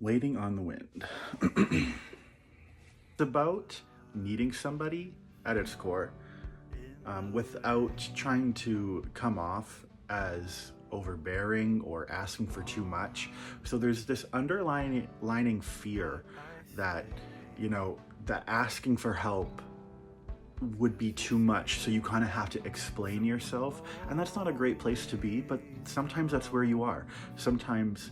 Waiting on the Wind. It's about needing somebody at its core, without trying to come off as overbearing or asking for too much. So there's this underlining fear that, that asking for help would be too much, so you kind of have to explain yourself, and that's not a great place to be, but sometimes that's where you are. Sometimes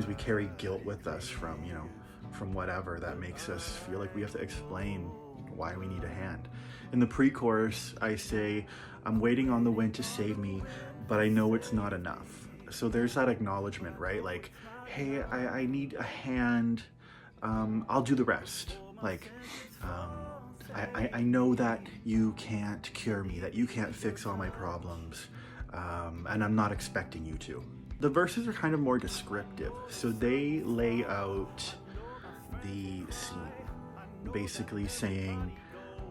we carry guilt with us from whatever that makes us feel like we have to explain why we need a hand. In the pre-chorus, I say, I'm waiting on the wind to save me, but I know it's not enough. So there's that acknowledgement, right? Like, hey, I need a hand, I'll do the rest. Like, I know that you can't cure me, that you can't fix all my problems, and I'm not expecting you to. The verses are kind of more descriptive, so they lay out the scene, basically saying,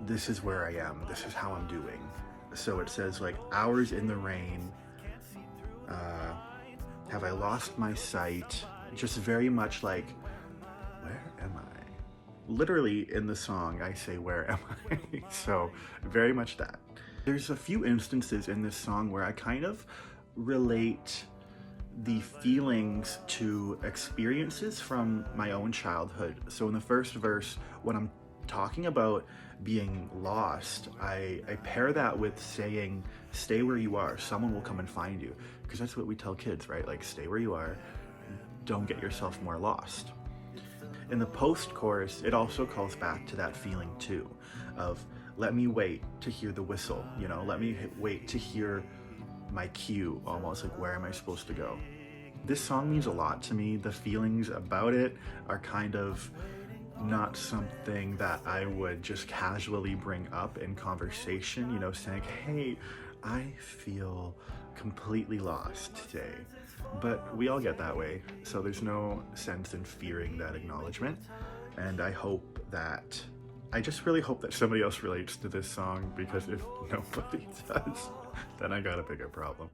this is where I am, this is how I'm doing. So it says, like, hours in the rain, have I lost my sight? Just very much like, where am I? Literally in the song, I say, where am I? So very much that. There's a few instances in this song where I kind of relate the feelings to experiences from my own childhood. So in the first verse, when I'm talking about being lost, I pair that with saying, stay where you are, someone will come and find you. Because that's what we tell kids, right? Like, stay where you are, don't get yourself more lost. In the post-chorus, it also calls back to that feeling too, of let me wait to hear the whistle, let me wait to hear my cue, almost like, where am I supposed to go? This song means a lot to me. The feelings about it are kind of not something that I would just casually bring up in conversation, saying, hey, I feel completely lost today. But we all get that way, so there's no sense in fearing that acknowledgement. And I just really hope that somebody else relates to this song, because if nobody does, then I got a bigger problem.